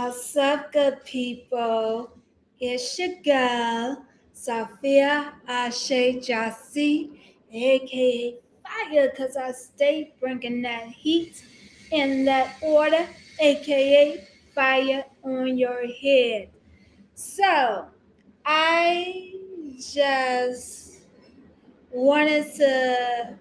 What's up, good people? It's your girl, Sophia Ashe Jassi, aka Fire, because I stay bringing that heat in that order, aka Fire on your head. So, I just wanted to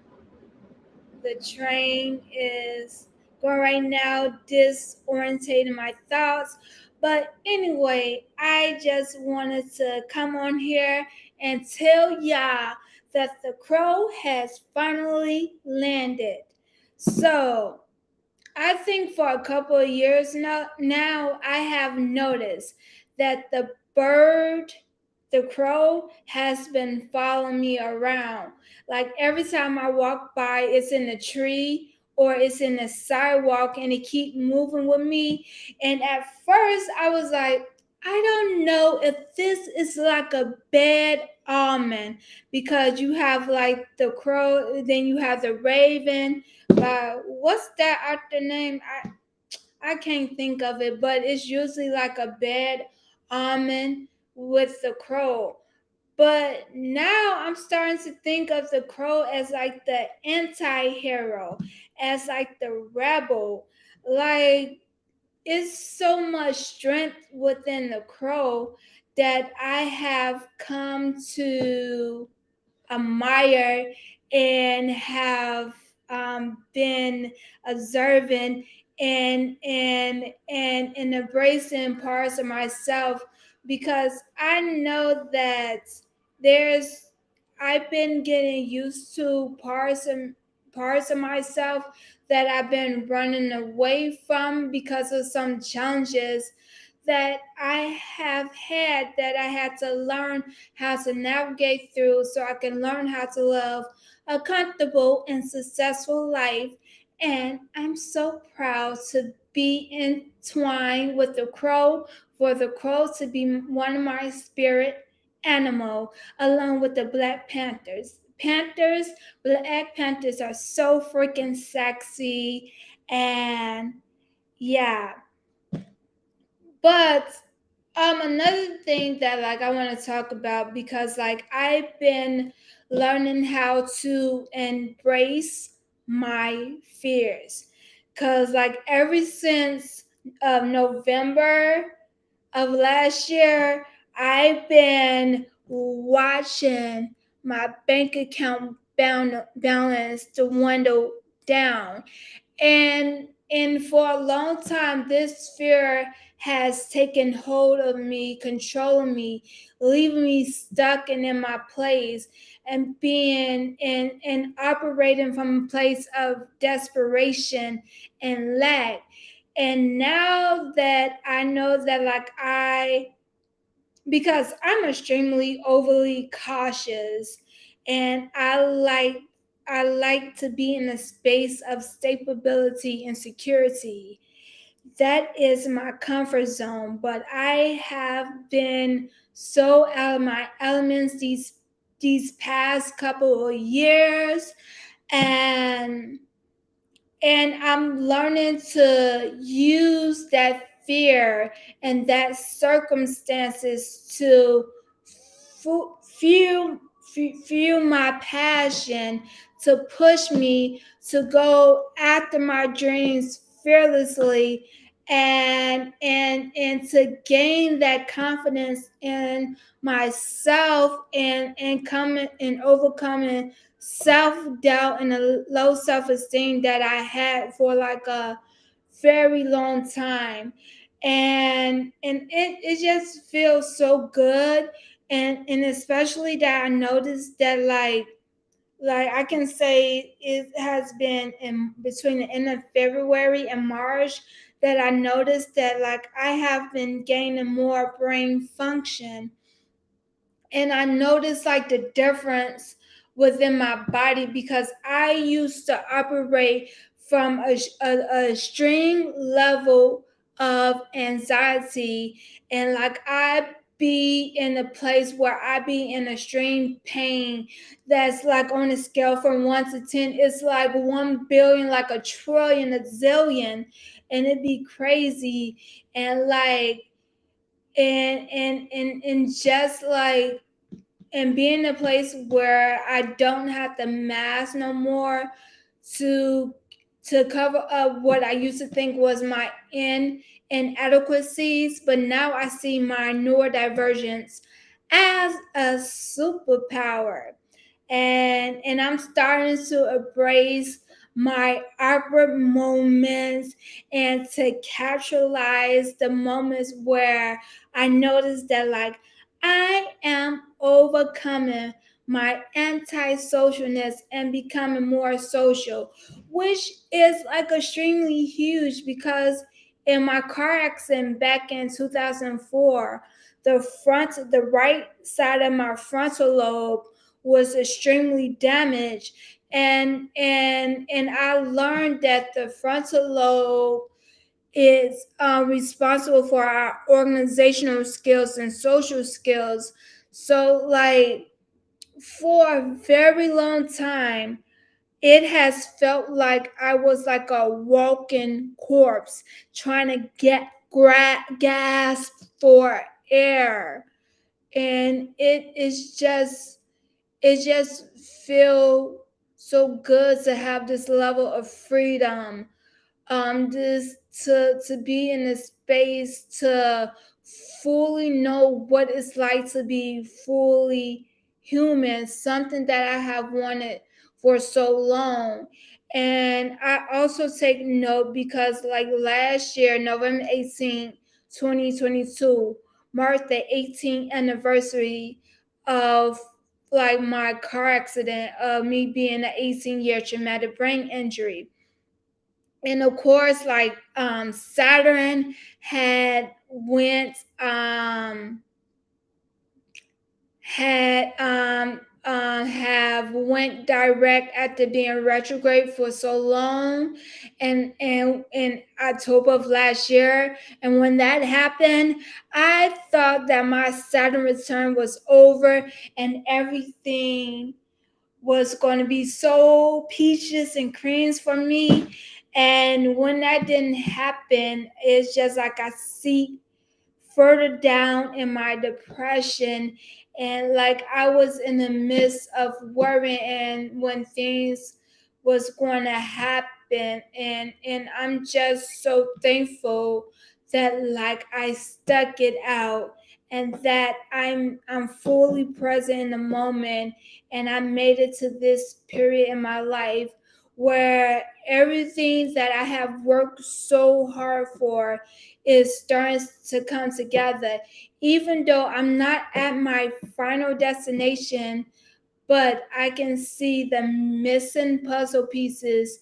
the train is going right now, disorientating my thoughts. But anyway, I just wanted to come on here and tell y'all that the crow has finally landed. So I think for a couple of years now I have noticed that the crow, has been following me around. Like every time I walk by, it's in a tree or it's in the sidewalk and it keep moving with me. And at first I was like, I don't know if this is like a bad omen because you have like the crow, then you have the raven, what's that actor name? I can't think of it, but it's usually like a bad omen with the crow. But now I'm starting to think of the crow as like the anti-hero, as like the rebel. Like it's so much strength within the crow that I have come to admire and have been observing and embracing parts of myself because I know that there's I've been getting used to parts of myself that I've been running away from because of some challenges that I have had that I had to learn how to navigate through so I can learn how to live a comfortable and successful life. And I'm so proud to be entwined with the crow, for the crow to be one of my spirit animal, along with the Black Panthers. Black Panthers are so freaking sexy, and yeah, but another thing that like I want to talk about because like I've been learning how to embrace my fears. Cause like ever since November of last year, I've been watching my bank account balance dwindle down, and for a long time this fear has taken hold of me, controlling me, leaving me stuck and in my place, and being and operating from a place of desperation and lack. And now that I know that like because I'm extremely overly cautious, and I like to be in a space of stability and security. That is my comfort zone, but I have been so out of my elements these past couple of years, and I'm learning to use that fear and that circumstances to fuel fuel my passion, to push me to go after my dreams fearlessly, and to gain that confidence in myself, and coming and overcoming self-doubt and a low self-esteem that I had for like a very long time. And it just feels so good, and especially that I noticed that like I can say it has been in between the end of February and March that I noticed that like I have been gaining more brain function, and I noticed like the difference within my body because I used to operate from a extreme level of anxiety, and like be in a place where I be in extreme pain that's like on a scale from 1 to 10, it's like 1 billion, like a trillion, a zillion, and it'd be crazy. And like and just like and be in a place where I don't have to mask no more to cover up what I used to think was my inadequacies, but now I see my neurodivergence as a superpower. And I'm starting to embrace my awkward moments and to capitalize the moments where I notice that like I am overcoming my antisocialness and becoming more social, which is like extremely huge because in my car accident back in 2004, the right side of my frontal lobe was extremely damaged, and I learned that the frontal lobe is responsible for our organizational skills and social skills. So, like, for a very long time, it has felt like I was like a walking corpse trying to gasp for air. And it just feel so good to have this level of freedom, this to be in a space to fully know what it's like to be fully human, something that I have wanted for so long. And I also take note because like last year, November 18th, 2022, marked the 18th anniversary of like my car accident, of me being an 18-year traumatic brain injury. And of course, like Saturn had went had have went direct after being retrograde for so long, and in October of last year. And when that happened, I thought that my Saturn return was over and everything was going to be so peaches and creams for me. And when that didn't happen, it's just like I see further down in my depression, and like I was in the midst of worrying and when things was going to happen, and I'm just so thankful that like I stuck it out and that I'm fully present in the moment, and I made it to this period in my life where everything that I have worked so hard for is starting to come together. Even though I'm not at my final destination, but I can see the missing puzzle pieces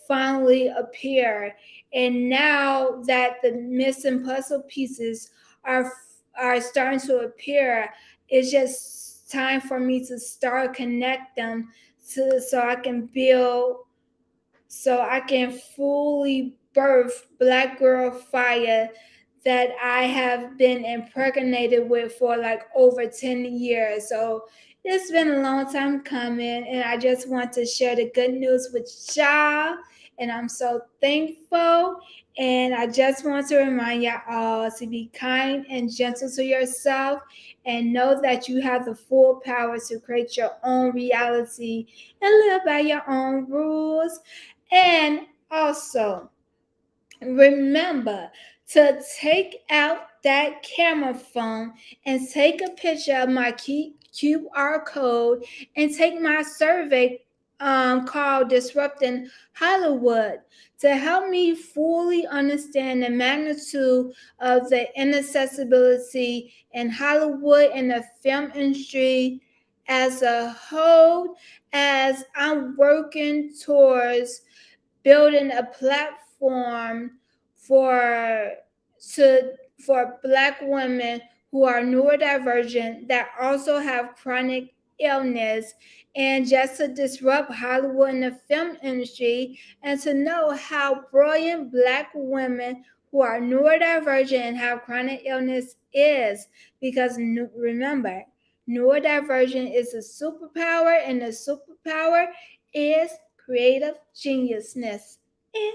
finally appear. And now that the missing puzzle pieces are are starting to appear, it's just time for me to start connect them to so I can build so I can fully birth Black Girl Fire that I have been impregnated with for like over 10 years. So it's been a long time coming, and I just want to share the good news with y'all. And I'm so thankful. And I just want to remind y'all all to be kind and gentle to yourself and know that you have the full power to create your own reality and live by your own rules. And also, remember to take out that camera phone and take a picture of my QR code and take my survey called Disrupting Hollywood to help me fully understand the magnitude of the inaccessibility in Hollywood and the film industry as a whole, as I'm working towards building a platform for to for Black women who are neurodivergent that also have chronic illness, and just to disrupt Hollywood and the film industry, and to know how brilliant Black women who are neurodivergent and have chronic illness is because remember, neurodivergent is a superpower, and the superpower is creative geniusness. And